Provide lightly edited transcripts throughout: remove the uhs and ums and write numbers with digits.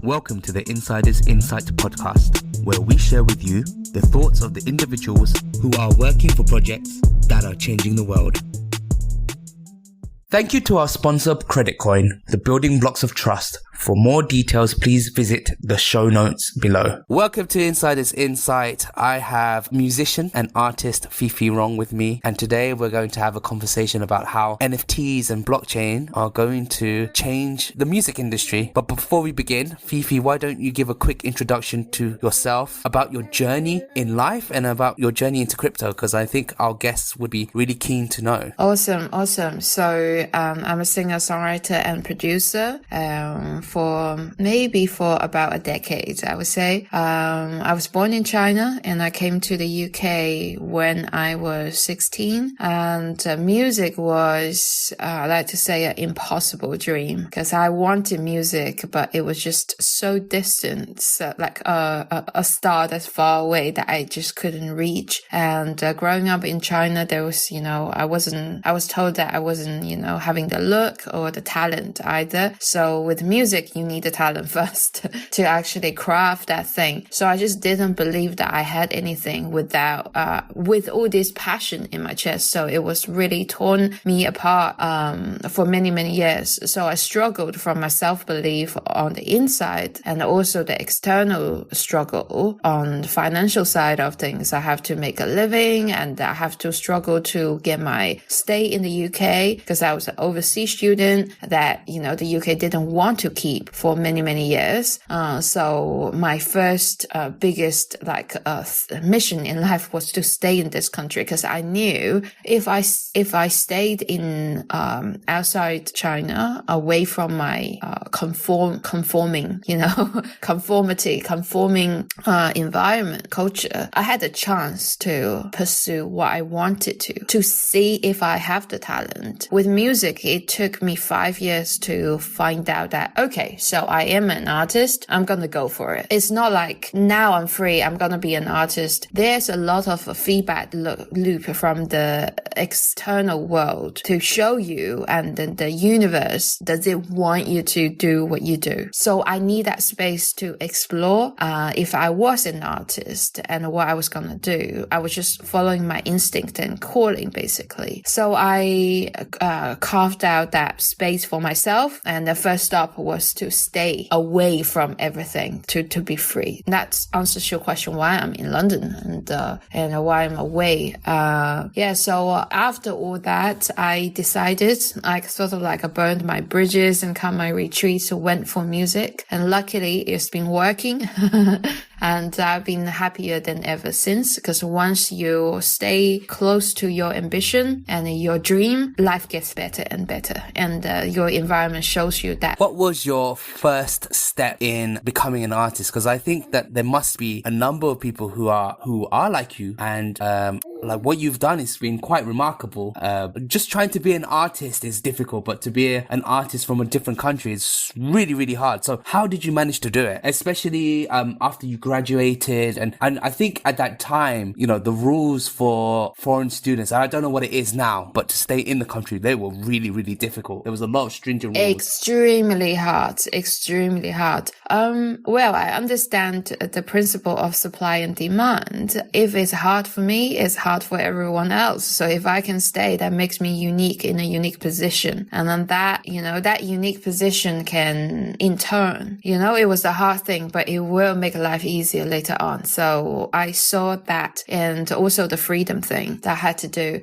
Welcome to the Insider's Insight podcast, where we share with you the thoughts of the individuals who are working for projects that are changing the world. Thank you to our sponsor, Creditcoin, the building blocks of trust. For more details, please visit the show notes below. Welcome to Insider's Insight. I have musician and artist Fifi Rong with me, and today we're going to have a conversation about how NFTs and blockchain are going to change the music industry. But before we begin, Fifi, why don't you give a quick introduction to yourself, about your journey in life and about your journey into crypto, because I think our guests would be really keen to know. Awesome. So I'm a singer, songwriter and producer for about a decade, I would say. I was born in China and I came to the UK when I was 16, and music was, I like to say, an impossible dream, because I wanted music, but it was just so distant, like a star that's far away that I just couldn't reach. And growing up in China, there was, I was told that I wasn't, having the look or the talent either. So with music, you need the talent first to actually craft that thing. So I just didn't believe that I had anything with all this passion in my chest. So it was really torn me apart for many, many years. So I struggled from my self-belief on the inside and also the external struggle on the financial side of things. I have to make a living and I have to struggle to get my stay in the UK, because I was an overseas student that, the UK didn't want to keep for many, many years. So my first biggest mission in life was to stay in this country, because I knew if I stayed in outside China, away from my conforming environment, culture, I had a chance to pursue what I wanted to see if I have the talent. With music, it took me 5 years to find out that, okay, so I am an artist, I'm gonna go for it. It's not like now I'm free, I'm gonna be an artist. There's a lot of feedback loop from the external world to show you, and then the universe, does it want you to do what you do? So I need that space to explore. If I was an artist and what I was gonna do, I was just following my instinct and calling, basically. So I carved out that space for myself, and the first stop was to stay away from everything, to be free. That answers your question why I'm in London and why I'm away. So after all that, I decided, I burned my bridges and cut my retreats, went for music, and luckily it's been working. And I've been happier than ever since, because once you stay close to your ambition and your dream, life gets better and better, and your environment shows you that. What was your first step in becoming an artist? Because I think that there must be a number of people who are like you, and what you've done has been quite remarkable. Just trying to be an artist is difficult, but to be an artist from a different country is really, really hard. So how did you manage to do it? Especially after you graduated, and I think at that time, the rules for foreign students, I don't know what it is now, but to stay in the country, they were really, really difficult. There was a lot of stringent rules. Extremely hard. Well, I understand the principle of supply and demand. If it's hard for me, it's hard for everyone else. So if I can stay, that makes me unique, in a unique position. And then that unique position can, in turn, it was a hard thing, but it will make life easier later on. So I saw that, and also the freedom thing that I had to do.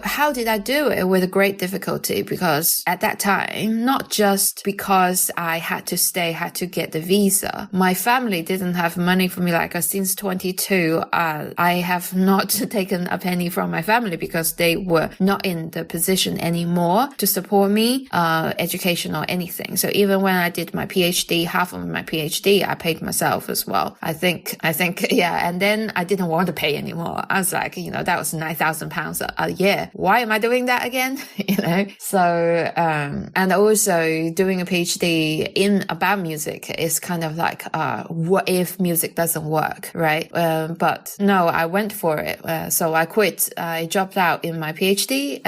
How did I do it? With great difficulty, because at that time, not just because I had to stay, had to get the visa, my family didn't have money for me. Since 22, I have not taken a penny from my family, because they were not in the position anymore to support me, education or anything. So even when I did my PhD, half of my PhD, I paid myself as well. So I think, yeah. And then I didn't want to pay anymore. I was like, that was £9,000 a year. Why am I doing that again? So, and also doing a PhD about music is kind of like, what if music doesn't work, right? But no, I went for it. So I quit. I dropped out in my PhD,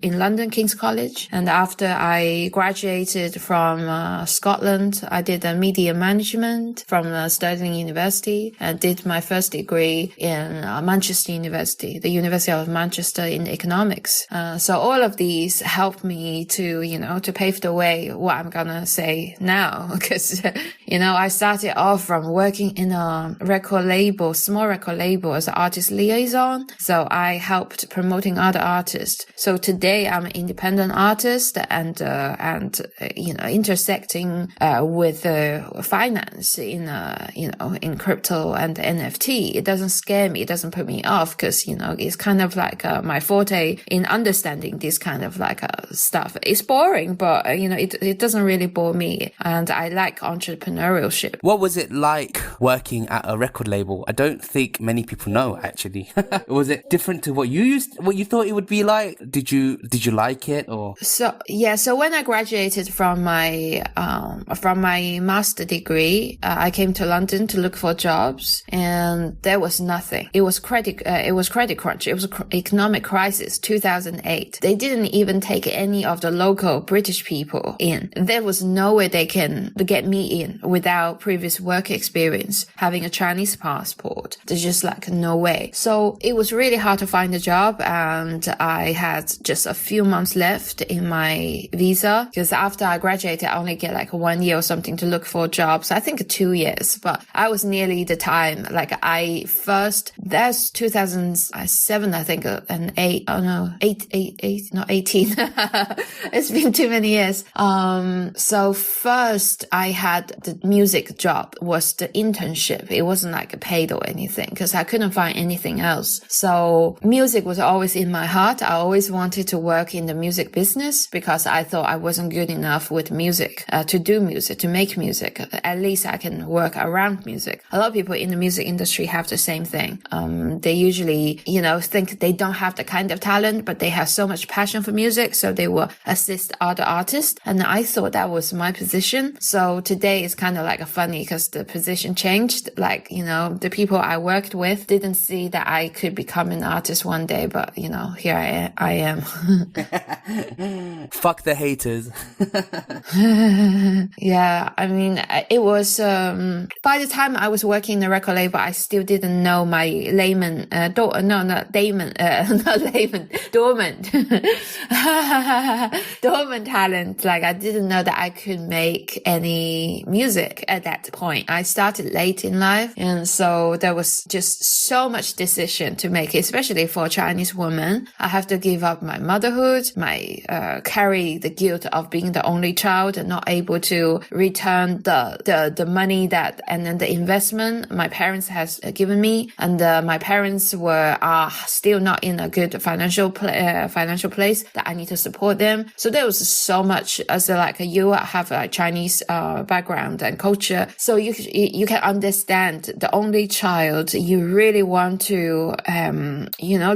in London, King's College. And after I graduated from, Scotland, I did a media management from Stirling University and did my first degree in Manchester University, the University of Manchester in economics. So all of these helped me to, to pave the way what I'm gonna say now. Because, I started off from working in a small record label as an artist liaison. So I helped promoting other artists. So today I'm an independent artist and intersecting, with, finance in crypto and NFT. It doesn't scare me. It doesn't put me off because, it's kind of like, my forte in understanding this kind of like, stuff. It's boring, but, it doesn't really bore me. And I like entrepreneurship. What was it like working at a record label? I don't think many people know, actually. Was it different to what you thought it would be like? Did you like it or? So when I graduated from my master degree, I came to London to look for jobs and there was nothing. It was credit crunch. It was an economic crisis, 2008. They didn't even take any of the local British people in. There was no way they can get me in without previous work experience, having a Chinese passport. There's just like no way. So it was really hard to find a job and I had just a few months left in my visa because after I graduated, I only get like 1 year or something to look for jobs. I think 2 years, but I was nearly the time. Like that's 2007, I think, and 8, oh no, 8, not 18. It's been too many years. So first I had the music job was the internship. It wasn't like a paid or anything because I couldn't find anything else. So music was always in my heart. I always wanted to work in the music business because I thought I wasn't good enough with music, to do music, to make music. At least I can work around music. A lot of people in the music industry have the same thing. They usually, think they don't have the kind of talent, but they have so much passion for music. So they will assist other artists. And I thought that was my position. So today is kind of like funny because the position changed. Like, the people I worked with didn't see that I could become an artist one day, but here I am. Fuck the haters. Yeah, I mean, it was, by the time I was working in the record label, I still didn't know my dormant talent. Like I didn't know that I could make any music at that point. I started late in life. And so there was just so much decision to make, especially for a Chinese woman. I have to give up my motherhood, carry the guilt of being the only child and not able to return the money and then the investment my parents has given me. And my parents are still not in a good financial place that I need to support them. So there was so much as you have a Chinese background and culture. So you can understand the only child, you really want to,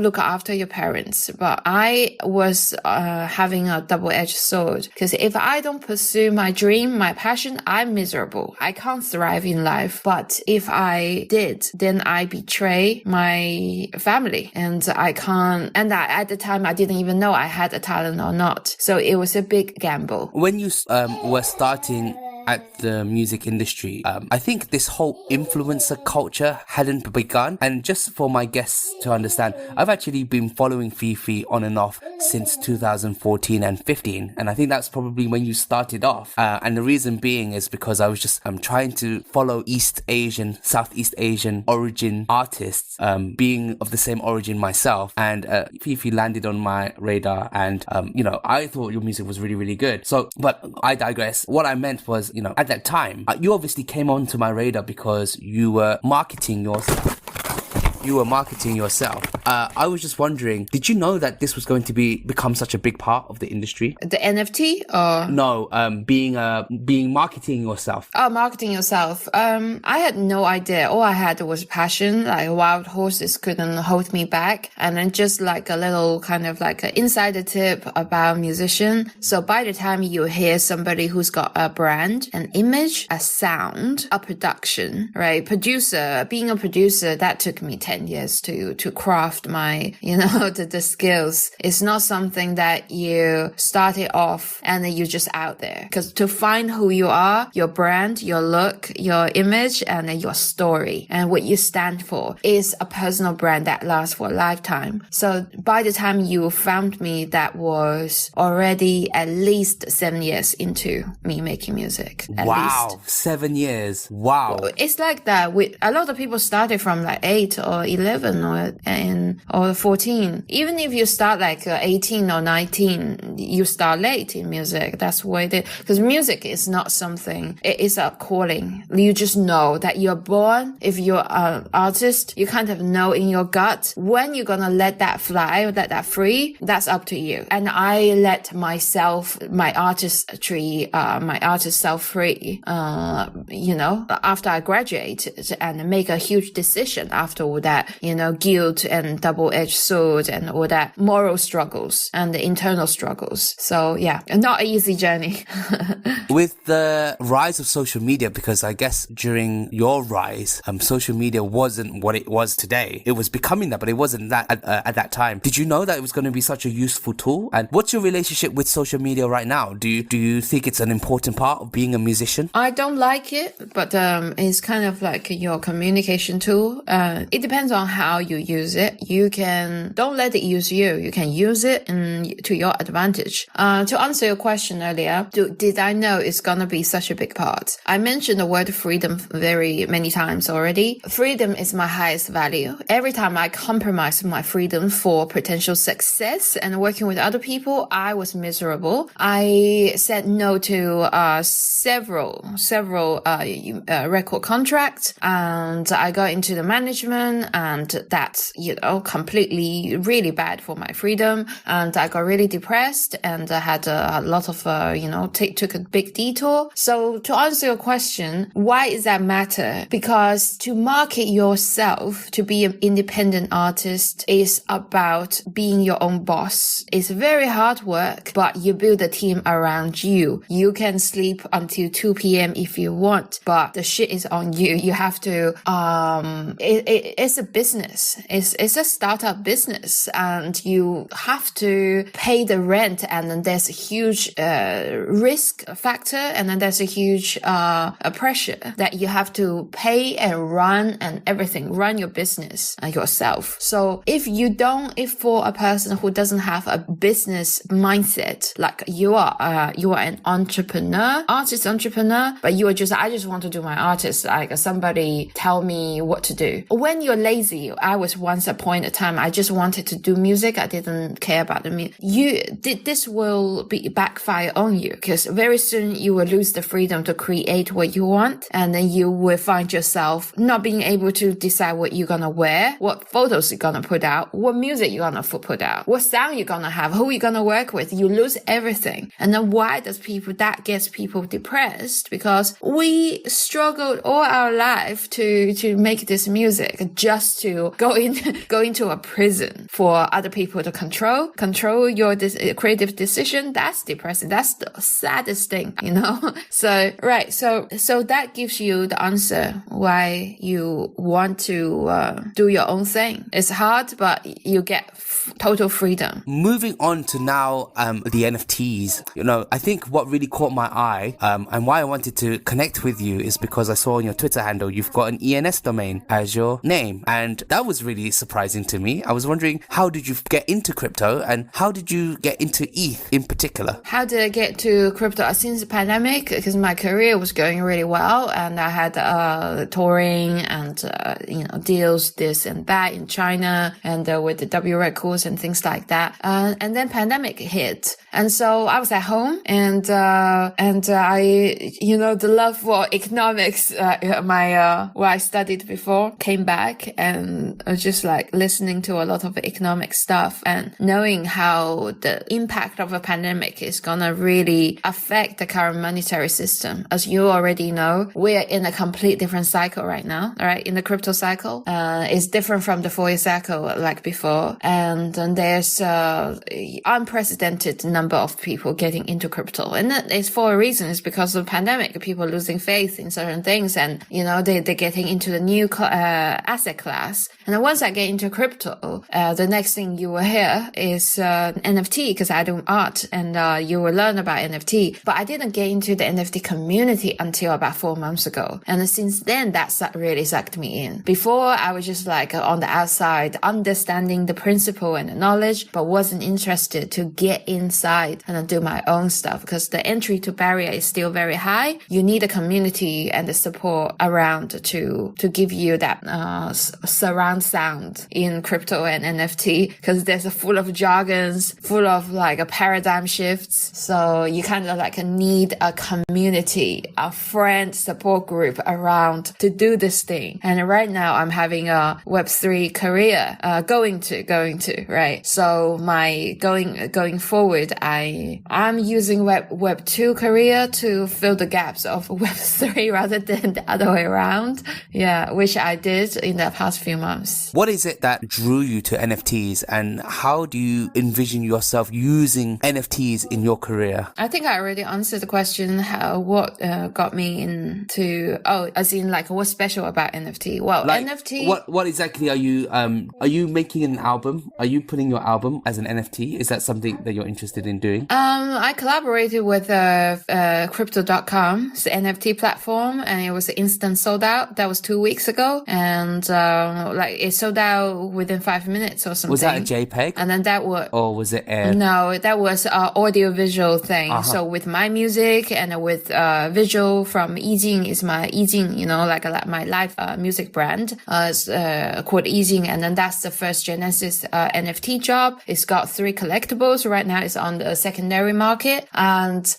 look after your parents. But I was having a double-edged sword because if I don't pursue my dream, my passion, I'm miserable. I can't thrive in life. But if I did, then I betray my family and I can't. And at the time, I didn't even know I had a talent or not. So it was a big gamble. When you were starting at the music industry, I think this whole influencer culture hadn't begun. And just for my guests to understand, I've actually been following Fifi on and off since 2014 and 15. And I think that's probably when you started off. And the reason being is because I was just trying to follow Southeast Asian origin artists, being of the same origin myself. And Fifi landed on my radar and, I thought your music was really, really good. So, but I digress. What I meant was, at that time, you obviously came onto my radar because you were marketing yourself. you were marketing yourself. I was just wondering, did you know that this was going to become such a big part of the industry? The NFT or? No, being marketing yourself. Oh, marketing yourself. I had no idea. All I had was passion. Like wild horses couldn't hold me back. And then just like a little kind of like an insider tip about musician. So by the time you hear somebody who's got a brand, an image, a sound, a production, right? Being a producer, that took me 10 years to craft my, the skills. It's not something that you started off and then you're just out there. Because to find who you are, your brand, your look, your image, and then your story and what you stand for is a personal brand that lasts for a lifetime. So by the time you found me, that was already at least 7 years into me making music. Wow, 7 years. Wow. It's like that. With a lot of people started from like 8 or 11 or 14. Even if you start like 18 or 19, you start late in music. That's why because music is not something, it is a calling. You just know that you're born. If you're an artist, you kind of know in your gut when you're gonna let that fly or let that free. That's up to you. And I let myself, my artistry, my artist self free, after I graduated and make a huge decision after all that, guilt and double-edged sword and all that moral struggles and the internal struggles. So yeah, not an easy journey. With the rise of social media, because I guess during your rise, social media wasn't what it was today. It was becoming that, but it wasn't that at that time. Did you know that it was going to be such a useful tool? And what's your relationship with social media right now? Do you think it's an important part of being a musician? I don't like it, but it's kind of like your communication tool. It depends on how you use it. Don't let it use you. You can use it to your advantage. To answer your question earlier, did I know it's gonna be such a big part? I mentioned the word freedom very many times already. Freedom is my highest value. Every time I compromise my freedom for potential success and working with other people, I was miserable. I said no to several record contracts, and I got into the management, and that's completely really bad for my freedom, and I got really depressed, and I had a lot of took a big detour. So to answer your question, why does that matter? Because to market yourself, to be an independent artist, is about being your own boss. It's very hard work, but you build a team around you. You can sleep until 2 p.m. if you want, but the shit is on you. You have to, it's a business. It's a startup business, and you have to pay the rent, and then there's a huge risk factor, and then there's a huge pressure that you have to pay and run your business yourself. So if for a person who doesn't have a business mindset, like you are an artist entrepreneur, but you are I just want to do my artist, like somebody tell me what to do. When you're lazy, I was once a point of time, I just wanted to do music. I didn't care about the music. This will backfire on you, because very soon you will lose the freedom to create what you want, and then you will find yourself not being able to decide what you're gonna wear, what photos you're gonna put out, what music you're gonna put out, what sound you're gonna have, who you're gonna work with. You lose everything. And then why does that gets people depressed? Because we struggled all our life to make this music, just to go into a prison for other people to control your creative decision. That's depressing. That's the saddest thing, So, right. So that gives you the answer why you want to do your own thing. It's hard, but you get total freedom. Moving on to now the NFTs, I think what really caught my eye and why I wanted to connect with you is because I saw on your Twitter handle you've got an ENS domain as your name, and that was really surprising to me. I was wondering, how did you get into crypto, and how did you get into ETH in particular? How did I get to crypto? Since the pandemic, because my career was going really well, and I had touring and deals this and that in China, and with the W Records and things like that. And then pandemic hit. And so I was at home and I, the love for economics, what I studied before came back, and I was just like listening to a lot of economic stuff and knowing how the impact of a pandemic is gonna really affect the current monetary system. As you already know, we're in a complete different cycle right now, all right? In the crypto cycle, it's different from the 4-year cycle like before. And there's unprecedented number of people getting into crypto. And it's for a reason. It's because of the pandemic, people losing faith in certain things, and, they're getting into the new asset class. And then once I get into crypto, the next thing you will hear is NFT, because I do art, and you will learn about NFT. But I didn't get into the NFT community until about 4 months ago. And since then, that really sucked me in. Before, I was just like on the outside, understanding the principle and the knowledge, but wasn't interested to get inside and do my own stuff, because the entry to barrier is still very high. You need a community and the support around to give you that surround sound in crypto and NFT, because there's a full of jargons, full of like a paradigm shifts. So you kind of like need a community, a friend support group around to do this thing. And right now I'm having a Web3 career, going to, right? So my going forward, I'm using Web 2 career to fill the gaps of Web 3 rather than the other way around. Yeah, which I did in the past few months. What is it that drew you to NFTs, and how do you envision yourself using NFTs in your career? I think I already answered the question, what got me into, as in like what's special about NFT? Well, like, NFT... What exactly are you making an album? Are you putting your album as an NFT? Is that something that you're interested in doing? I collaborated with Crypto.com, it's the NFT platform, and it was instant sold out. That was 2 weeks ago, and it sold out within 5 minutes or something. Was that a JPEG? And then that was... Or was it a... No, that was an audio-visual thing. Uh-huh. So with my music and with visual from Yijing, is my Yijing, my live music brand. It's called Yijing, and then that's the first Genesis NFT job. It's got 3 collectibles. Right now it's on the secondary market, and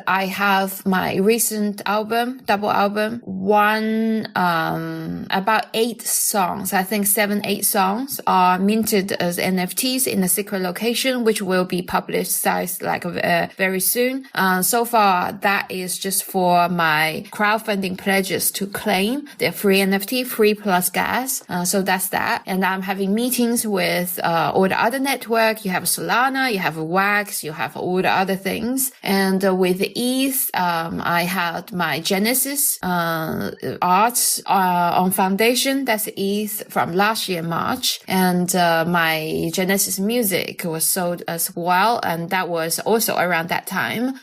I have my recent album, double album, about 8 songs. I think 7-8 songs are minted as NFTs in a secret location, which will be publicized very soon. So far, that is just for my crowdfunding pledges to claim the free NFT, free plus gas. So that's that. And I'm having meetings with all the other network. You have Solana, you have Wax, you have all the other things. And with ETH, I had my Genesis art on Foundation. That's ETH from last year, March. And my Genesis music was sold as well. And that was also around that time,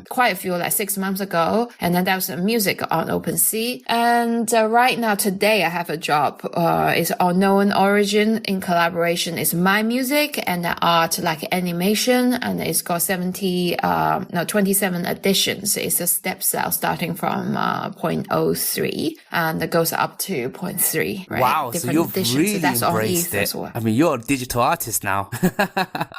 quite a few, like 6 months ago. And then that was music on OpenSea. And right now, today, I have a job. It's unknown origin in collaboration. It's my music and the art like animation. And it's got 27 editions. It's a step sale starting from 0.03 and it goes up to 0.3. Right? Wow, Different so you've editions. really So that's embraced it. well. I mean, you're a digital artist now.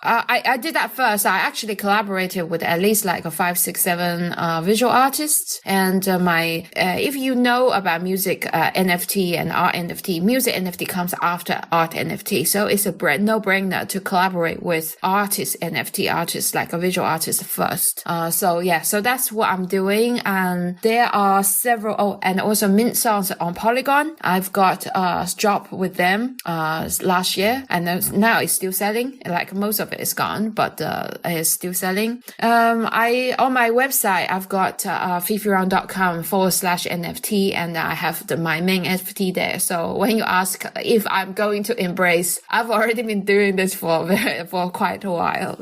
I did that first. I actually collaborated with at least like 5, 6, 7 visual artists. And if you know about music NFT and art NFT, music NFT comes after art NFT. So it's a no-brainer to collaborate with NFT artists, like a visual artist first. So that's what I'm doing. And there are several, and also mint songs on Polygon. I've got a job with them last year, and now it's still selling. Like most of it is gone, but it's still selling. On my website, I've got fifirong.com/NFT, and I have my main NFT there. So when you ask if I'm going to embrace, I've already been doing this for quite a while.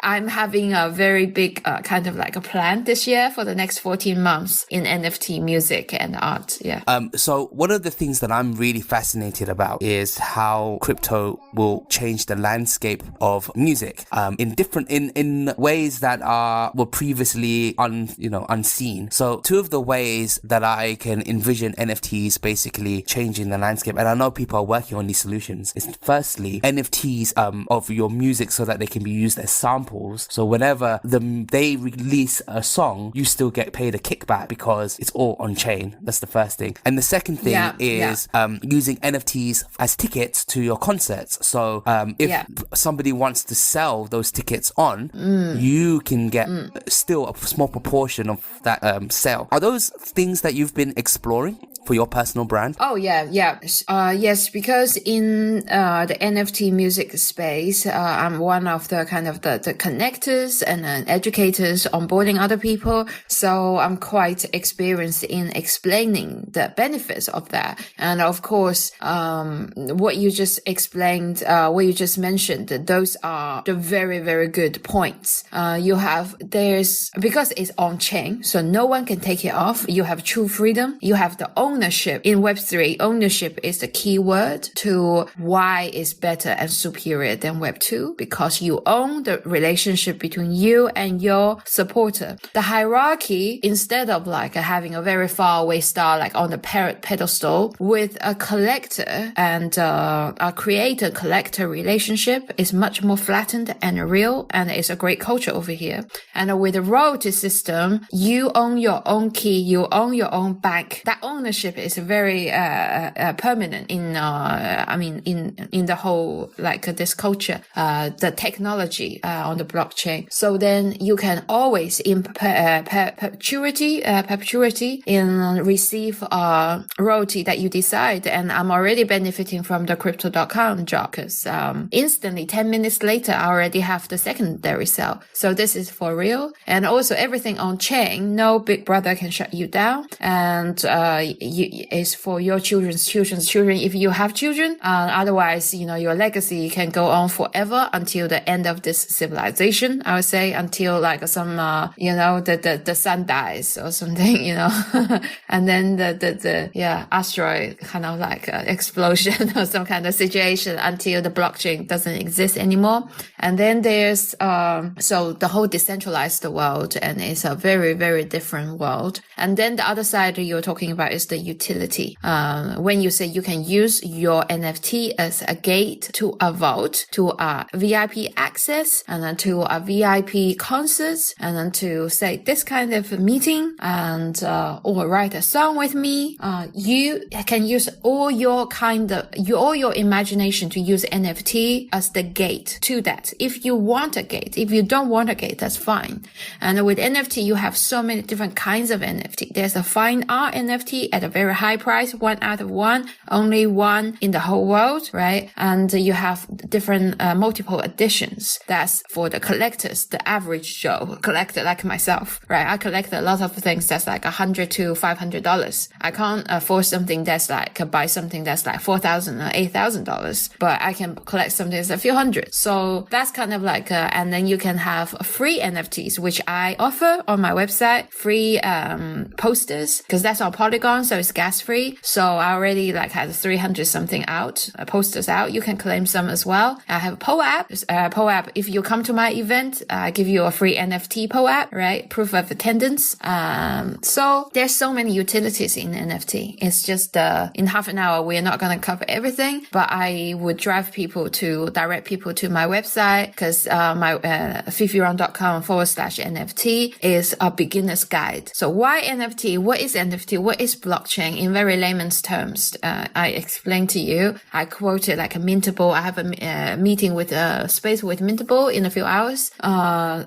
I'm having a very big kind of like a plan this year for the next 14 months in NFT music and art. Yeah. So one of the things that I'm really fascinated about is how crypto will change the landscape of music in ways that were previously unseen. So two of the ways that I can envision NFTs basically changing the landscape, and I know people are working on these solutions, is firstly basically NFTs of your music so that they can be used as samples. So whenever they release a song, you still get paid a kickback because it's all on chain. That's the first thing. And the second thing is using NFTs as tickets to your concerts. So if somebody wants to sell those tickets on, you can get still a small proportion of that sale. Are those things that you've been exploring for your personal brand? Oh, yes, because in the NFT music space, I'm one of the kind of the connectors and educators onboarding other people. So I'm quite experienced in explaining the benefits of that. And of course, what you just explained, what you just mentioned, those are the very, very good points. Because it's on chain, so no one can take it off. You have true freedom. You have the ownership. In Web3, ownership is the key word to why it's better and superior than Web2, because you own the relationship between you and your supporter. The hierarchy, instead of like having a very far away star like on the pedestal, with a collector and a creator-collector relationship is much more flattened and real, and it's a great culture over here. And with the royalty system, you own your own key, you own your own bank. That ownership is very permanent in the whole this culture, the technology on the blockchain. So then you can always in perpetuity in receive royalty that you decide. And I'm already benefiting from the crypto.com job because instantly 10 minutes later I already have the secondary sale. So this is for real. And also everything on chain, no big brother can shut you down. And is for your children's children if you have children. Otherwise, your legacy can go on forever until the end of this civilization, I would say, until some the sun dies or something, and then the asteroid kind of explosion or some kind of situation until the blockchain doesn't exist anymore. And then there's so the whole decentralized world, and it's a very, very different world. And then the other side you're talking about is the utility. When you say you can use your NFT as a gate to a vault, to a VIP access, and then to a VIP concerts, and then to say this kind of meeting, and or write a song with me, you can use all your imagination to use NFT as the gate to that. If you want a gate, if you don't want a gate, that's fine. And with NFT, you have so many different kinds of NFT. There's a fine art NFT at a very high price, 1 out of 1, only one in the whole world, right? And you have different multiple editions. That's for the collectors, the average Joe collector like myself, right? I collect a lot of things that's like $100 to $500. I can't afford something that's buy something that's like $4,000 or $8,000, but I can collect something that's a few hundred. So that's kind of and then you can have free NFTs, which I offer on my website, free posters, because that's on Polygon, so it's gas free. So I already had 300 something posters out. You can claim some as well. I have a POAP. If you come to my event, I give you a free NFT POAP, right? Proof of attendance. So there's so many utilities in NFT. It's just in half an hour, we're not going to cover everything, but I would direct people to my website, because my fifirong.com/NFT is a beginner's guide. So why NFT? What is NFT? What is blockchain? In very layman's terms, I explained to you. I quoted like a Mintable. I have a meeting with a space with Mintable in a few hours.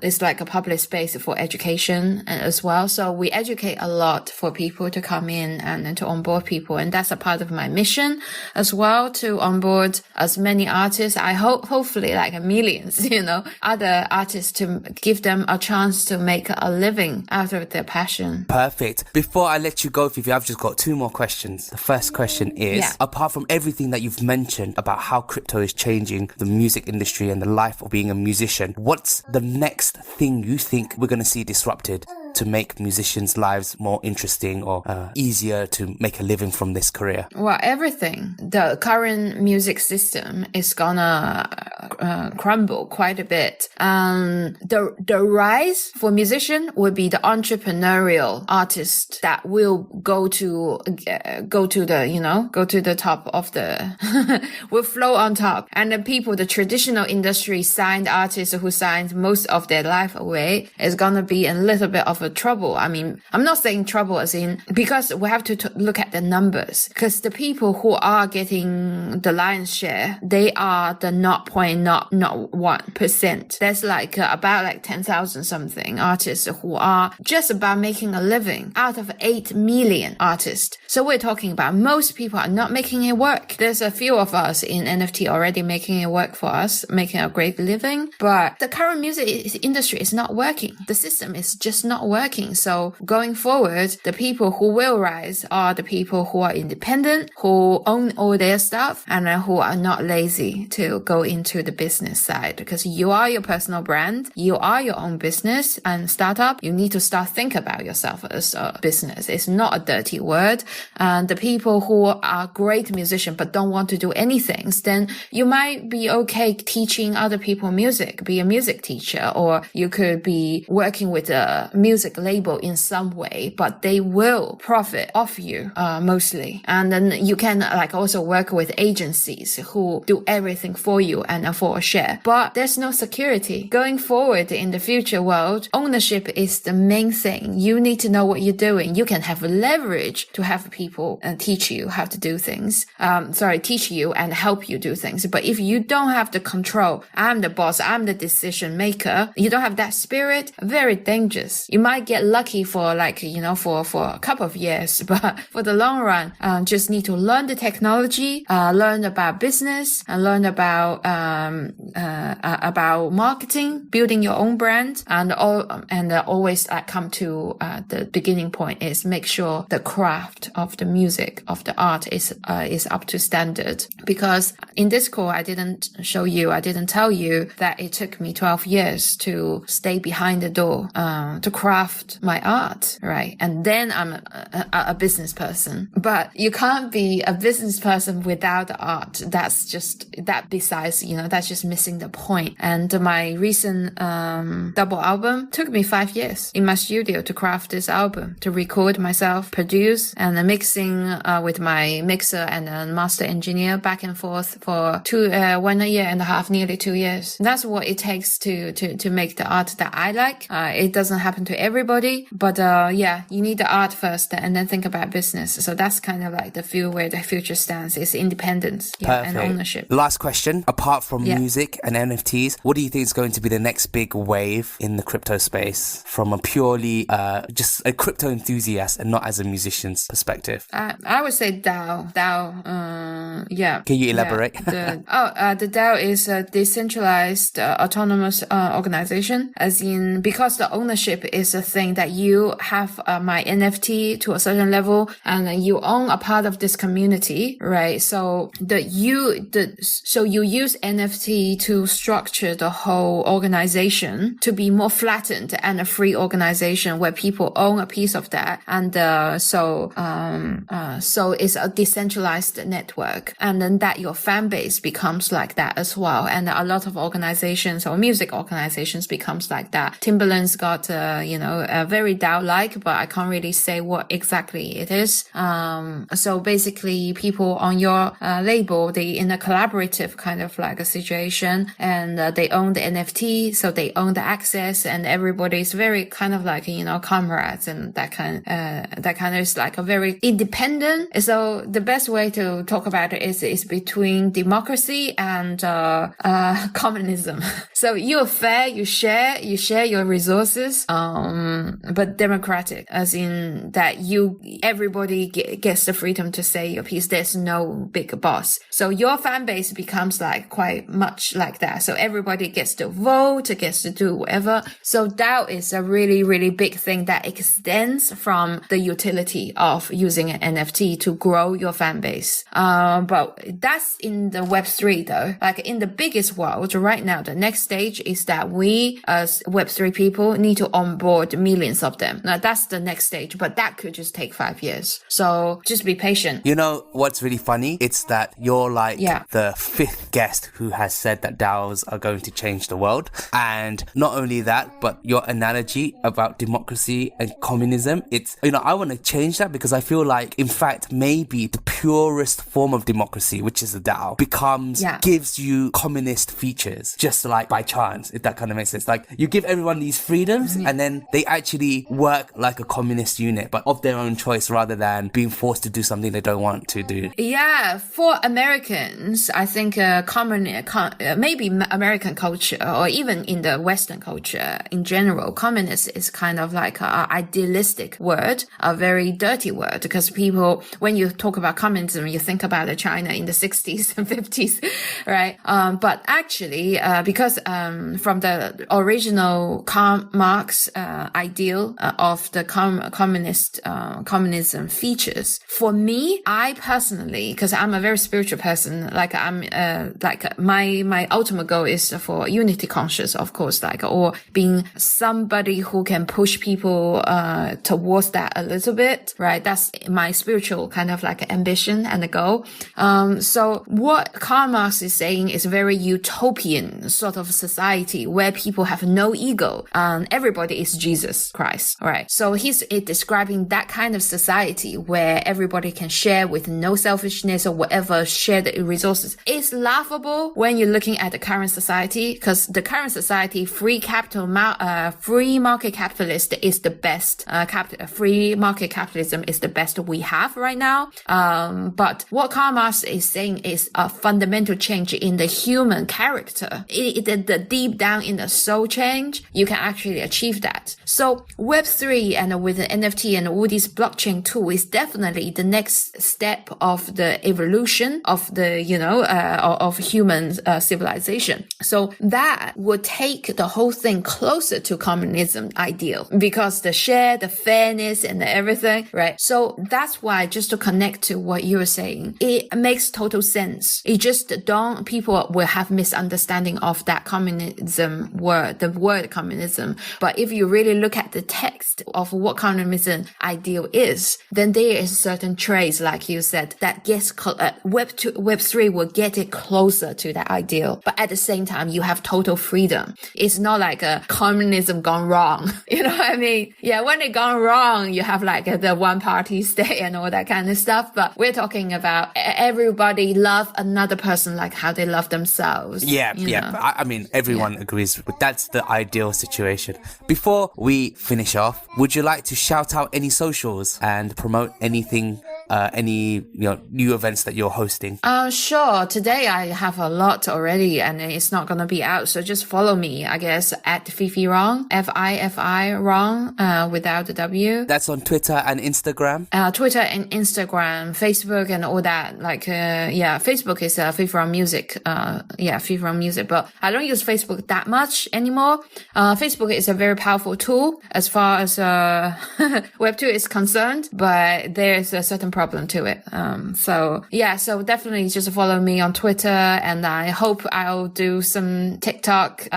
It's like a public space for education as well. So we educate a lot for people to come in and to onboard people. And that's a part of my mission as well, to onboard as many artists. I hopefully millions, other artists, to give them a chance to make a living out of their passion. Perfect. Before I let you go, Fifi, I've just got 2 more questions. The first question is, apart from everything that you've mentioned about how crypto is changing the music industry and the life of being a musician, what's the next thing you think we're going to see disrupted to make musicians' lives more interesting or easier to make a living from this career? Well, everything. The current music system is gonna crumble quite a bit. The rise for musician would be the entrepreneurial artist that will go to the top of the will flow on top. And the traditional industry signed artists who signed most of their life away is gonna be in a little bit of a trouble. I mean, I'm not saying trouble as in, because we have to look at the numbers, because the people who are getting the lion's share, they are the 0.1%. There's about 10,000 something artists who are just about making a living out of 8 million artists. So we're talking about most people are not making it work. There's a few of us in NFT already making it work for us, making a great living, but the current music industry is not working. The system is just not working. So going forward, the people who will rise are the people who are independent, who own all their stuff, and who are not lazy to go into the business side, because you are your personal brand, you are your own business and startup. You need to start think about yourself as a business. It's not a dirty word. And the people who are great musicians but don't want to do anything, then you might be okay teaching other people music, be a music teacher, or you could be working with a music label in some way, but they will profit off you mostly. And then you can also work with agencies who do everything for you and for a share. But there's no security. Going forward in the future world, ownership is the main thing. You need to know what you're doing. You can have leverage to have people teach you how to do things. Teach you and help you do things. But if you don't have the control, I'm the boss, I'm the decision maker, you don't have that spirit, very dangerous. You might get lucky for for a couple of years, but for the long run, just need to learn the technology, learn about business, and learn about marketing, building your own brand, and always come to the beginning point is make sure the craft of the music, of the art is up to standard. Because in this call, I didn't tell you that it took me 12 years to stay behind the door, to craft my art, right? And then I'm a business person. But you can't be a business person without the art. That's just missing the point. And my recent double album took me 5 years in my studio to craft this album, to record myself, produce, and mixing with my mixer and master engineer back and forth for 1 year and a half, nearly 2 years. That's what it takes to make the art that I like. It doesn't happen to everybody, but you need the art first and then think about business. So that's kind of the field where the future stands, is independence and ownership. Last question, apart from music and NFTs, what do you think is going to be the next big wave in the crypto space from a purely just a crypto enthusiast and not as a musician's perspective? I would say DAO. Can you elaborate? The DAO is a decentralized autonomous organization, as in, because the ownership is a thing that you have my NFT to a certain level and you own a part of this community, right? So you use NFT to structure the whole organization to be more flattened and a free organization where people own a piece of that. And so it's a decentralized network. And then that your fan base becomes like that as well. And a lot of organizations or music organizations becomes like that. Timbaland's got a very DAO-like, but I can't really say what exactly it is. So basically people on your label, they in a collaborative kind of a situation, and they own the NFT, so they own the access, and everybody's very kind of comrades, and that kind of is a very independent. So the best way to talk about it is between democracy and communism. So you're fair, you share your resources, but democratic, as in that everybody gets the freedom to say your piece. There's no big boss. So your fan base becomes quite much like that. So everybody gets to vote, gets to do whatever. So DAO is a really, really big thing that extends from the utility of using an NFT to grow your fan base. But that's in the Web3 though. In the biggest world right now, the next stage is that we as Web3 people need to onboard onboard millions of them. Now that's the next stage, but that could just take 5 years. So just be patient. You know what's really funny? It's that you're like the 5th guest who has said that DAOs are going to change the world. And not only that, but your analogy about democracy and communism, it's, you know, I want to change that because I feel like, in fact, maybe the purest form of democracy, which is a DAO, gives you communist features just like by chance, if that kind of makes sense. Like you give everyone these freedoms and then they actually work like a communist unit, but of their own choice rather than being forced to do something they don't want to do. Yeah, for Americans, I think maybe American culture or even in the Western culture in general, communist is kind of like an idealistic word, a very dirty word, because people, when you talk about communism, you think about China in the 60s and 50s, right? But actually, because from the original Karl Marx ideal of the communism features, for me, I personally, because I'm a very spiritual person, like I'm like my ultimate goal is for unity conscious, of course, like, or being somebody who can push people towards that a little bit, right? That's my spiritual kind of like ambition and a goal. So what Karl Marx is saying is a very utopian sort of society where people have no ego. Everybody is Jesus Christ, right? So he's describing that kind of society where everybody can share with no selfishness or whatever, share the resources. It's laughable when you're looking at the current society, because the current society, free market capitalist is the best. Free market capitalism is the best we have right now. But what Karl Marx is saying is a fundamental change in the human character. The deep down in the soul change, you can actually achieve that. So Web3 and with the NFT and all these blockchain tool is definitely the next step of the evolution of the, of human civilization. So that would take the whole thing closer to communism ideal, because the share, the fairness and everything, right? So that's why, just to connect to what you were saying, it makes total sense. It just people will have misunderstanding of that communism word, the word communism. But if you really look at the text of what communism ideal is, then there is certain traits, like you said, that gets Web3 will get it closer to that ideal. But at the same time, you have total freedom. It's not like a communism gone wrong. You know what I mean? Yeah, when it gone wrong, you have like the one party state and all that kind of stuff. But we're talking about everybody love another person like how they love themselves. Yeah. I mean, everyone agrees. But that's the ideal situation. Before we finish off, would you like to shout out any socials and promote anything, any new events that you're hosting? Sure. Today I have a lot already, and it's not gonna be out. So just follow me, I guess, at Fifi Rong, Fifi Rong, without the W. That's on Twitter and Instagram. Twitter and Instagram, Facebook, and all that. Like, Facebook is Fifi Rong Music. Fifi Rong Music. But I don't use Facebook that much anymore. Facebook is a very powerful tool as far as Web2 is concerned, but there's a certain problem to it. So definitely just follow me on Twitter, and I hope I'll do some TikTok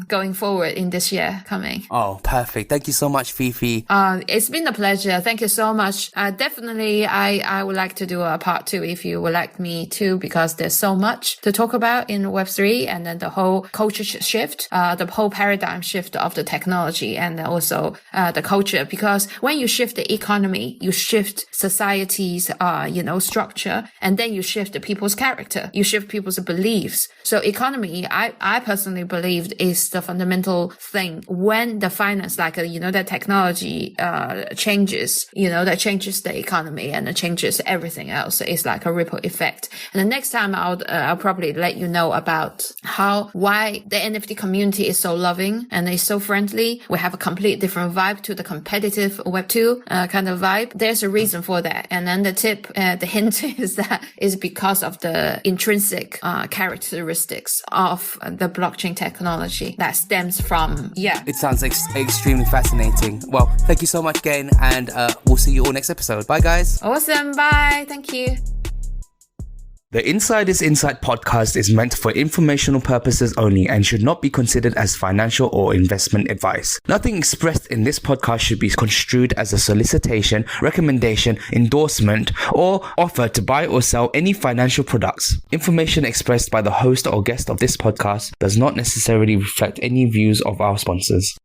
going forward in this year coming. Oh, perfect. Thank you so much, Fifi. It's been a pleasure. Thank you so much. Definitely, I would like to do a part 2 if you would like me to, because there's so much to talk about in Web3, and then the whole culture shift, the whole paradigm shift of the technology, and also the culture. Because when you shift the economy, you shift society's structure, and then you shift the people's character, you shift people's beliefs. So economy, I personally believe, is the fundamental thing. When the finance, like the technology changes, that changes the economy and it changes everything else. It's like a ripple effect. And the next time I'll probably let you know about why the NFT community is so loving and is so friendly. We have a complete different vibe to the competitive Web2 kind of vibe. There's a reason for that. And then the hint is that is because of the intrinsic characteristics of the blockchain technology that stems from, It sounds extremely fascinating. Well, thank you so much again, and we'll see you all next episode. Bye, guys. Awesome. Bye. Thank you. The Insider's Insight podcast is meant for informational purposes only and should not be considered as financial or investment advice. Nothing expressed in this podcast should be construed as a solicitation, recommendation, endorsement, or offer to buy or sell any financial products. Information expressed by the host or guest of this podcast does not necessarily reflect any views of our sponsors.